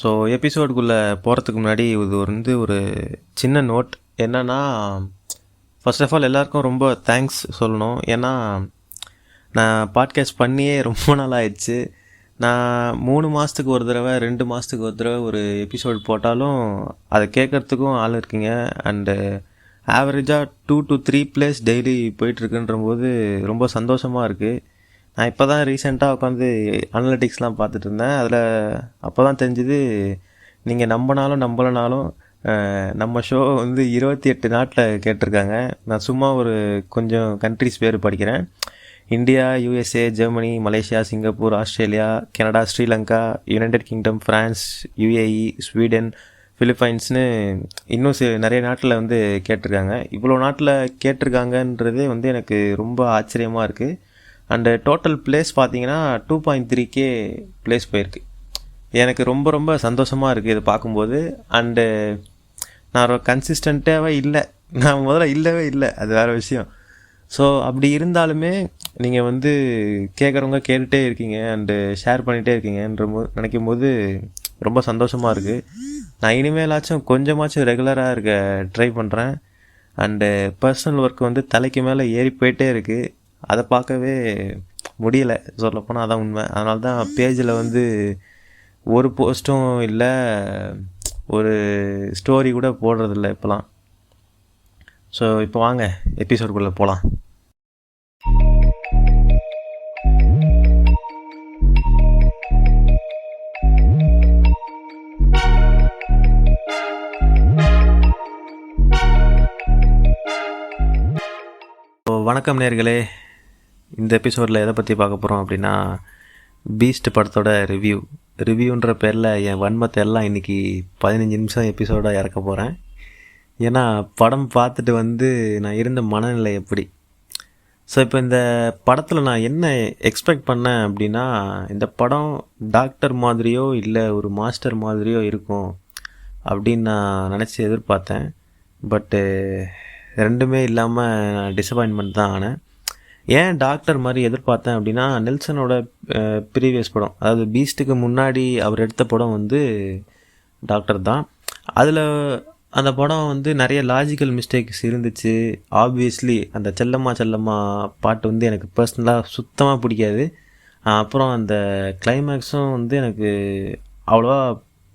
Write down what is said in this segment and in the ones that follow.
So எபிசோடுக்குள்ளே போகிறதுக்கு முன்னாடி இது ஒரு சின்ன நோட் என்னென்னா, ஃபர்ஸ்ட் ஆஃப் ஆல் எல்லாருக்கும் ரொம்ப தேங்க்ஸ் சொல்லணும். ஏன்னா நான் பாட்காஸ்ட் பண்ணியே ரொம்ப நாள் ஆயிடுச்சு. நான் 3 மாதத்துக்கு ஒரு தடவை 2 மாதத்துக்கு ஒரு தடவை ஒரு எபிசோடு போட்டாலும் அதை கேட்குறதுக்கும் ஆள் இருக்குங்க. அண்டு ஆவரேஜாக 2 to 3 பிளேஸ் டெய்லி போயிட்டுருக்குன்ற போது ரொம்ப சந்தோஷமாக இருக்குது. நான் இப்போ தான் ரீசெண்டாக உட்காந்து அனலிட்டிக்ஸ்லாம் பார்த்துட்டு இருந்தேன். அதில் அப்போ தான் தெரிஞ்சுது, நீங்கள் நம்பினாலும் நம்பலைனாலும் நம்ம ஷோ 28 நாட்டில் கேட்டிருக்காங்க. நான் சும்மா கொஞ்சம் கண்ட்ரிஸ் பேர் படிக்கிறேன். India, USA, Germany, Malaysia, Singapore, Australia, Canada, Sri Lanka, United Kingdom, France, UAE, Sweden, ஃபிலிப்பைன்ஸ்னு இன்னும் நிறைய நாட்டில் கேட்டிருக்காங்க. இவ்வளோ நாட்டில் கேட்டிருக்காங்கன்றதே எனக்கு ரொம்ப ஆச்சரியமாக இருக்குது. அண்டு டோட்டல் பிளேஸ் பார்த்தீங்கன்னா 2.3K பிளேஸ் போயிருக்கு. எனக்கு ரொம்ப ரொம்ப சந்தோஷமாக இருக்குது இதை பார்க்கும்போது. அண்டு நான் கன்சிஸ்டண்ட்டாகவே இல்லை, நான் முதல்ல இல்லவே இல்லை, அது வேறு விஷயம். ஸோ அப்படி இருந்தாலுமே நீங்கள் கேட்குறவங்க கேட்டுகிட்டே இருக்கீங்க அண்டு ஷேர் பண்ணிகிட்டே இருக்கீங்கன்ற நினைக்கும் போது ரொம்ப சந்தோஷமாக இருக்குது. நான் இனிமேலாச்சும் கொஞ்சமாச்சும் ரெகுலராக இருக்க ட்ரை பண்ணுறேன். அண்டு பர்சனல் ஒர்க் தலைக்கு மேலே ஏறி போயிட்டே இருக்குது. அதை பார்க்கவே முடியலை, சொல்லப்போனால் அதான் உண்மை. அதனால தான் பேஜில் ஒரு போஸ்ட்டும் இல்லை, ஒரு ஸ்டோரி கூட போடுறதில்ல இப்போலாம். ஸோ இப்போ வாங்க எபிசோடுக்குள்ளே போகலாம். வணக்கம் நேர்களே. இந்த எபிசோடில் எதை பற்றி பார்க்க போகிறோம் அப்படின்னா, பீஸ்ட் படத்தோட ரிவ்யூன்ற பேரில் என் வன்மத்தை எல்லாம் இன்றைக்கி 15 நிமிஷம் எபிசோடாக இறக்க போகிறேன். ஏன்னா படம் பார்த்துட்டு நான் இருந்த மனநிலை எப்படி. ஸோ இப்போ இந்த படத்தில் நான் என்ன எக்ஸ்பெக்ட் பண்ணேன் அப்படின்னா, இந்த படம் டாக்டர் மாதிரியோ இல்லை ஒரு மாஸ்டர் மாதிரியோ இருக்கும் அப்படின்னு நான் நினச்சி எதிர்பார்த்தேன். பட்டு ரெண்டுமே இல்லாமல் நான் டிசப்பாயின்மெண்ட் தான் ஆனேன். ஏன் டாக்டர் மாதிரி எதிர்பார்த்தேன் அப்படின்னா, நெல்சனோட ப்ரீவியஸ் படம், அதாவது பீஸ்ட்டுக்கு முன்னாடி அவர் எடுத்த படம் டாக்டர் தான். அதில் அந்த படம் நிறைய லாஜிக்கல் மிஸ்டேக்ஸ் இருந்துச்சு. ஆப்வியஸ்லி அந்த செல்லம்மா பாட்டு எனக்கு பர்சனலாக சுத்தமாக பிடிக்காது. அப்புறம் அந்த கிளைமேக்ஸும் எனக்கு அவ்வளோவா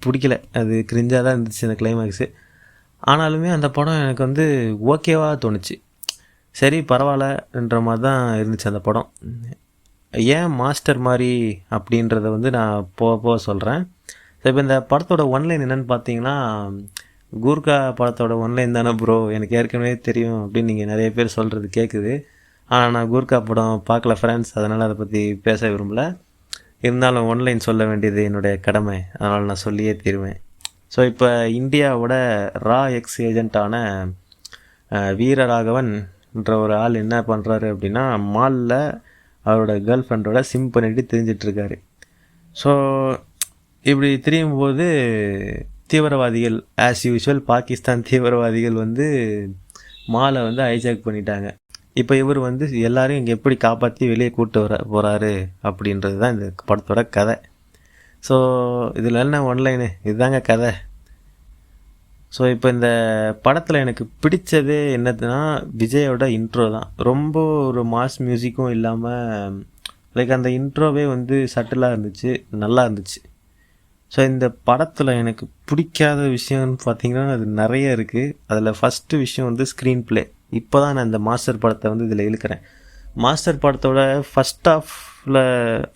பிடிக்கல, அது கிரிஞ்சாக தான் இருந்துச்சு அந்த கிளைமேக்ஸு. ஆனாலுமே அந்த படம் எனக்கு ஓகேவாக தோணுச்சு. சரி பரவாயில்லன்ற மாதிரி தான் இருந்துச்சு அந்த படம். ஏன் மாஸ்டர் மாதிரி அப்படின்றத நான் போக சொல்கிறேன். இப்போ இந்த படத்தோட ஒன்லைன் என்னென்னு பார்த்தீங்கன்னா, கூர்கா படத்தோட ஒன்லைன் தானே ப்ரோ, எனக்கு ஏற்கனவே தெரியும் அப்படின்னு நீங்கள் நிறைய பேர் சொல்கிறது கேட்குது. ஆனால் நான் கூர்கா படம் பார்க்கல ஃப்ரெண்ட்ஸ், அதனால் அதை பற்றி பேச விரும்பல. இருந்தாலும் ஒன்லைன் சொல்ல வேண்டியது என்னுடைய கடமை, அதனால் நான் சொல்லியே தீருவேன். ஸோ இப்போ இந்தியாவோட ரா எக்ஸ் ஏஜென்ட்டான வீரராகவன்ன்ற ஒரு ஆள் என்ன பண்ணுறாரு அப்படின்னா, மாலில் அவரோட கேர்ள் ஃப்ரெண்டோட சிம் பண்ணிட்டு திரிஞ்சிட்ருக்காரு. ஸோ இப்படி திரியும் போது தீவிரவாதிகள், ஆஸ் யூஷுவல் பாகிஸ்தான் தீவிரவாதிகள் மாலை ஹைஜாக் பண்ணிட்டாங்க. இப்போ இவர் எல்லாரையும் இங்கே எப்படி காப்பாற்றி வெளியே கூப்பிட்டு போகிறாரு அப்படின்றது தான் இந்த படத்தோட கதை. ஸோ இதில் என்ன ஒன்லைனு, இதுதாங்க கதை. ஸோ இப்போ இந்த படத்தில் எனக்கு பிடிச்சதே என்னதுன்னா, விஜயோட இன்ட்ரோ தான். ரொம்ப ஒரு மாஸ் மியூசிக்கும் இல்லாமல் லைக் அந்த இன்ட்ரோவே சட்டிலாக இருந்துச்சு, நல்லா இருந்துச்சு. ஸோ இந்த படத்தில் எனக்கு பிடிக்காத விஷயம்னு பார்த்தீங்கன்னா அது நிறைய இருக்குது. அதில் ஃபஸ்ட்டு விஷயம் ஸ்க்ரீன் ப்ளே. இப்போ தான் நான் இந்த மாஸ்டர் படத்தை இதில் இழுக்கிறேன். மாஸ்டர் படத்தோட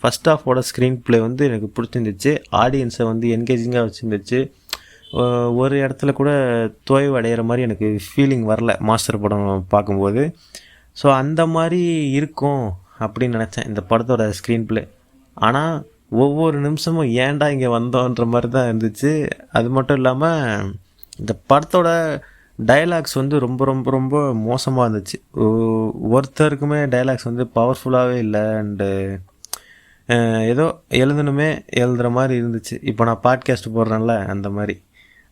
ஃபஸ்ட் ஆஃபோட ஸ்க்ரீன் ப்ளே எனக்கு பிடிச்சிருந்துச்சு. ஆடியன்ஸை என்கேஜிங்காக வச்சுருந்துச்சு. ஒரு இடத்துல கூட தோய்வு அடைகிற மாதிரி எனக்கு ஃபீலிங் வரல மாஸ்டர் படம் பார்க்கும்போது. ஸோ அந்த மாதிரி இருக்கும் அப்படின்னு நினச்சேன் இந்த படத்தோட ஸ்க்ரீன் ப்ளே. ஆனால் ஒவ்வொரு நிமிஷமும் ஏன்டா இங்கே வந்தோன்ற மாதிரி தான் இருந்துச்சு. அது மட்டும் இல்லாமல் இந்த படத்தோட டைலாக்ஸ் ரொம்ப ரொம்ப ரொம்ப மோசமாக இருந்துச்சு. ஒருத்தருக்குமே டைலாக்ஸ் பவர்ஃபுல்லாகவே இல்லை. அண்டு ஏதோ எழுதுகிற மாதிரி இருந்துச்சு. இப்போ நான் பாட்காஸ்ட் போடுறேன்ல அந்த மாதிரி.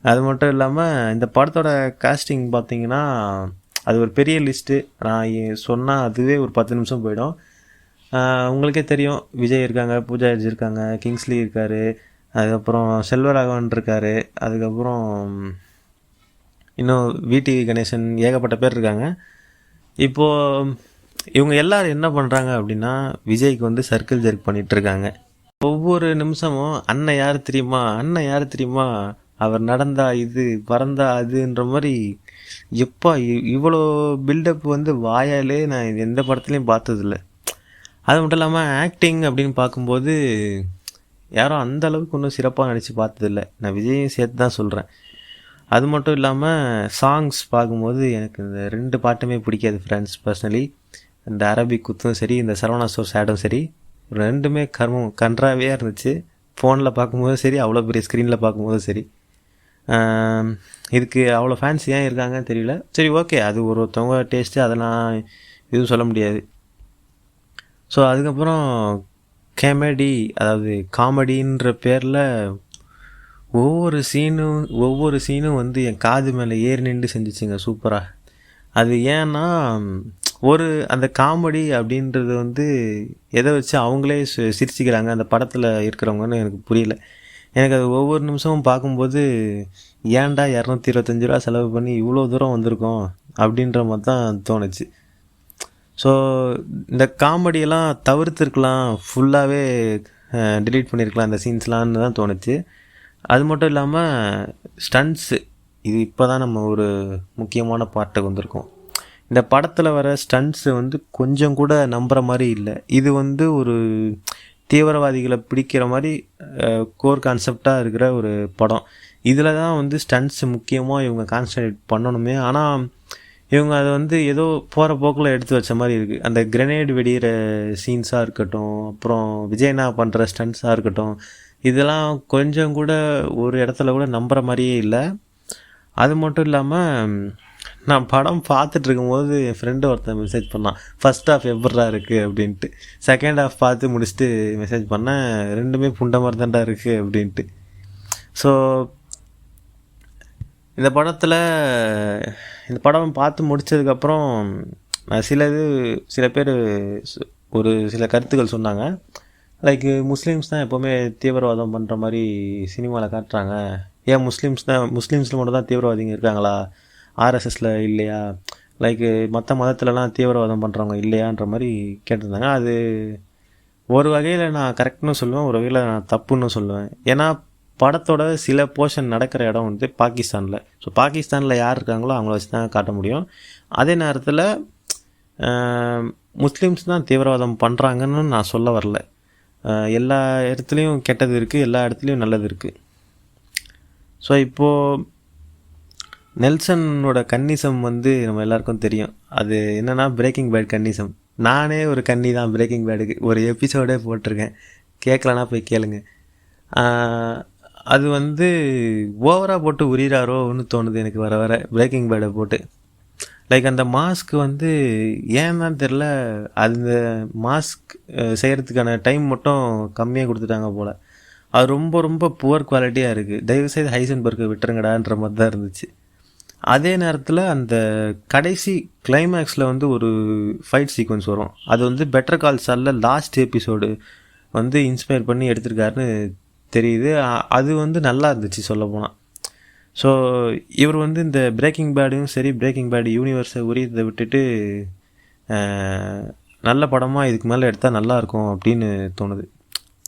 அது மட்டும் இல்லாமல் இந்த படத்தோட காஸ்டிங் பார்த்திங்கன்னா அது ஒரு பெரிய லிஸ்ட்டு. நான் சொன்னால் அதுவே ஒரு 10 நிமிஷம் போயிடும். உங்களுக்கே தெரியும், விஜய் இருக்காங்க, பூஜா இருக்காங்க, கிங்ஸ்லி இருக்கார், அதுக்கப்புறம் செல்வராகவன் இருக்கார், அதுக்கப்புறம் இன்னும் விடிவி கணேசன், ஏகப்பட்ட பேர் இருக்காங்க. இப்போது இவங்க எல்லோரும் என்ன பண்ணுறாங்க அப்படின்னா விஜய்க்கு வந்து சர்க்கிள் ஜெர்க் பண்ணிகிட்ருக்காங்க. ஒவ்வொரு நிமிஷமும் அண்ணன் யார் தெரியுமா, அண்ணன் யார் தெரியுமா, அவர் நடந்தா இது, பறந்தா அதுன்ற மாதிரி எப்பா இவ்வளோ பில்டப் வந்து வாயாலே நான் எந்த படத்துலையும் பார்த்ததில்ல. அது மட்டும் இல்லாமல் ஆக்டிங் அப்படின்னு பார்க்கும்போது யாரும் அந்த அளவுக்கு ஒன்றும் சிறப்பாக நடித்து பார்த்ததில்ல. நான் விஜயும் சேர்த்து தான் சொல்கிறேன். அது மட்டும் இல்லாமல் சாங்ஸ் பார்க்கும்போது எனக்கு இந்த 2 பாட்டுமே பிடிக்காது ஃப்ரெண்ட்ஸ். பர்சனலி இந்த அரபிக் குத்தும் சரி, இந்த சரவணா ஸ்டோர் சேடும் சரி, 2மே கன்றாவே இருந்துச்சு. ஃபோனில் பார்க்கும்போதும் சரி, அவ்வளோ பெரிய ஸ்க்ரீனில் பார்க்கும்போதும் சரி. இதுக்கு அவ்வளோ ஃபேன்ஸ் ஏன் இருக்காங்கன்னு தெரியல. சரி, ஓகே, அது ஒருத்தவங்க டேஸ்ட்டு, அதெல்லாம் எதுவும் சொல்ல முடியாது. ஸோ அதுக்கப்புறம் கேமெடி, அதாவது காமெடின்ற பேரில் ஒவ்வொரு சீனும் வந்து என் காது மேலே ஏறி நின்று செஞ்சிச்சுங்க சூப்பராக. அது ஏன்னா அந்த காமெடி அப்படின்றது வந்து எதை வச்சு அவங்களே சிரிச்சிக்கிறாங்க அந்த படத்தில் இருக்கிறவங்கன்னு எனக்கு புரியல. எனக்கு அது ஒவ்வொரு நிமிஷமும் பார்க்கும்போது ஏன்டா 225 ரூபா செலவு பண்ணி இவ்வளோ தூரம் வந்திருக்கோம் அப்படின்ற மாதிரி தான் தோணுச்சு. ஸோ இந்த காமெடியெல்லாம் தவிர்த்துருக்கலாம், ஃபுல்லாகவே டிலீட் பண்ணியிருக்கலாம் இந்த சீன்ஸ்லான்னு தான் தோணுச்சு. அது மட்டும் இல்லாமல் ஸ்டண்ட்ஸு, இது இப்போ தான் நம்ம ஒரு முக்கியமான பார்ட்டுக்கு வந்திருக்கோம். இந்த படத்தில் வர ஸ்டண்ட்ஸு வந்து கொஞ்சம் கூட நம்புகிற மாதிரி இல்லை. இது வந்து ஒரு தீவிரவாதிகளை பிடிக்கிற மாதிரி கோர் கான்செப்டாக இருக்கிற ஒரு படம். இதில் தான் வந்து ஸ்டண்ட்ஸ் முக்கியமாக இவங்க கான்சன்ட்ரேட் பண்ணணுமே. ஆனால் இவங்க அதை வந்து ஏதோ போகிற போக்கில் எடுத்து வச்ச மாதிரி இருக்குது. அந்த கிரெனேட் வெடிகிற சீன்ஸாக இருக்கட்டும், அப்புறம் விஜய்னா பண்ணுற ஸ்டண்ட்ஸாக இருக்கட்டும், இதெல்லாம் கொஞ்சம் கூட ஒரு இடத்துல கூட நம்புகிற மாதிரியே இல்லை. அது மட்டும் இல்லாமல் நான் படம் பார்த்துட்டு இருக்கும்போது என் ஃப்ரெண்டு ஒருத்தன் மெசேஜ் பண்ணான், ஃபர்ஸ்ட் ஹாஃப் எப்படா இருக்குது அப்படின்ட்டு. செகண்ட் ஹாஃப் பார்த்து முடிச்சுட்டு மெசேஜ் பண்ணேன், 2மே புண்ட மாதிரி தான்டா இருக்குது அப்படின்ட்டு. ஸோ இந்த படம் பார்த்து முடித்ததுக்கப்புறம் சில பேர் ஒரு சில கருத்துக்கள் சொன்னாங்க. லைக் முஸ்லீம்ஸ் தான் எப்போவுமே தீவிரவாதம் பண்ணுற மாதிரி சினிமாவில் காட்டுறாங்க, ஏன் முஸ்லீம்ஸில் மட்டும் தான் தீவிரவாதிங்க இருக்காங்களா, ஆர்எஸ்எஸில் இல்லையா, லைக் மற்ற மதத்துலலாம் தீவிரவாதம் பண்ணுறவங்க இல்லையான்ற மாதிரி கேட்டிருந்தாங்க. அது ஒரு வகையில் நான் கரெக்டுன்னு சொல்லுவேன், ஒரு வகையில் நான் தப்புன்னு சொல்லுவேன். ஏன்னா படத்தோட சில போர்ஷன் நடக்கிற இடம் வந்து பாகிஸ்தானில். ஸோ பாகிஸ்தானில் யார் இருக்காங்களோ அவங்கள வச்சு தான் காட்ட முடியும். அதே நேரத்தில் முஸ்லீம்ஸ் தான் தீவிரவாதம் பண்ணுறாங்கன்னு நான் சொல்ல வரல. எல்லா இடத்துலையும் கெட்டது இருக்குது, எல்லா இடத்துலையும் நல்லது இருக்குது. ஸோ இப்போது நெல்சனோட கன்னிசம் வந்து நம்ம எல்லாருக்கும் தெரியும். அது என்னென்னா பிரேக்கிங் பேட் கன்னிசம். நானே ஒரு கன்னி தான் பிரேக்கிங் பேடுக்கு, ஒரு எபிசோடே போட்டிருக்கேன், கேட்கலன்னா போய் கேளுங்க. அது வந்து ஓவராக போட்டு உரிகிறாரோன்னு தோணுது எனக்கு வர வர பிரேக்கிங் பேடை போட்டு. லைக் அந்த மாஸ்க் வந்து ஏன் தான் தெரில, அந்த மாஸ்க் செய்கிறதுக்கான டைம் மட்டும் கம்மியாக கொடுத்துட்டாங்க போல். அது ரொம்ப ரொம்ப புவர் குவாலிட்டியாக இருக்குது. தயவுசெய்து ஹைசன்பர்க்கை விட்டுருங்கடான்ற மாதிரி தான் இருந்துச்சு. அதே நேரத்தில் அந்த கடைசி கிளைமேக்ஸில் வந்து ஒரு ஃபைட் சீக்வன்ஸ் வரும். அது வந்து பெட்டர் கால் சாலில் லாஸ்ட் எபிசோடு வந்து இன்ஸ்பயர் பண்ணி எடுத்திருக்காருன்னு தெரியுது. அது வந்து நல்லா இருந்துச்சு சொல்லப்போனால். ஸோ இவர் வந்து இந்த பிரேக்கிங் பேடையும் சரி, பிரேக்கிங் பேட் யூனிவர்ஸை உரியதை விட்டுட்டு நல்ல படமாக இதுக்கு மேலே எடுத்தால் நல்லாயிருக்கும் அப்படின்னு தோணுது.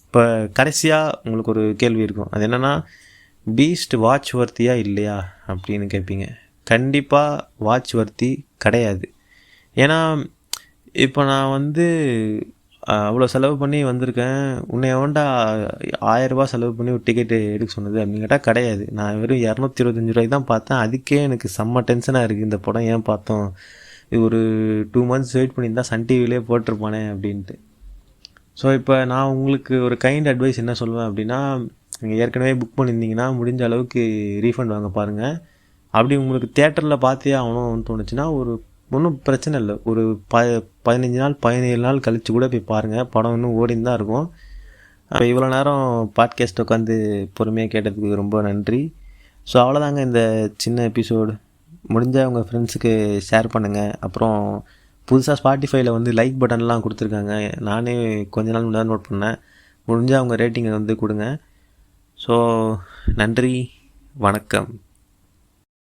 இப்போ கடைசியாக உங்களுக்கு ஒரு கேள்வி இருக்கும், அது என்னென்னா பீஸ்ட் வாட்ச் வர்த்தியா இல்லையா அப்படின்னு கேட்பீங்க. கண்டிப்பாக வாட்ச் வர்த்தி கிடையாது. ஏன்னா இப்போ நான் வந்து அவ்வளோ செலவு பண்ணி வந்திருக்கேன், உன்னை எவன்டா 1000 ரூபா செலவு பண்ணி ஒரு டிக்கெட்டு எடுக்க சொன்னது அப்படின்னு கேட்டால் கிடையாது. நான் வெறும் 225 ரூபாய்க்கு தான் பார்த்தேன். அதுக்கே எனக்கு செம்ம டென்ஷனாக இருக்குது, இந்த படம் ஏன் பார்த்தோம், இது ஒரு 2 months வெயிட் பண்ணியிருந்தால் சன் டிவிலே போட்டிருப்பானே அப்படின்ட்டு. ஸோ இப்போ நான் உங்களுக்கு ஒரு கைண்ட் அட்வைஸ் என்ன சொல்லுவேன் அப்படின்னா, நீங்கள் ஏற்கனவே புக் பண்ணியிருந்தீங்கன்னா முடிஞ்ச அளவுக்கு ரீஃபண்ட் வாங்க பாருங்கள். அப்படி உங்களுக்கு தேட்டரில் பார்த்தே ஆகணும்னு தோணுச்சுன்னா ஒன்றும் பிரச்சனை இல்லை, ஒரு 15 நாள் 17 நாள் கழித்து கூட போய் பாருங்கள், படம் இன்னும் ஓடின்னு தான் இருக்கும். இப்போ இவ்வளோ நேரம் பாட்காஸ்ட் உட்காந்து பொறுமையாக கேட்டதுக்கு ரொம்ப நன்றி. ஸோ அவ்வளோதாங்க இந்த சின்ன எபிசோடு. முடிஞ்சால் உங்கள் ஃப்ரெண்ட்ஸுக்கு ஷேர் பண்ணுங்கள். அப்புறம் புதுசாக ஸ்பாட்டிஃபைல வந்து லைக் பட்டன்லாம் கொடுத்துருக்காங்க, நானே கொஞ்ச நாள் முன்னாடி நோட் பண்ணேன். முடிஞ்சால் அவங்க ரேட்டிங்கை வந்து கொடுங்க. ஸோ நன்றி, வணக்கம்.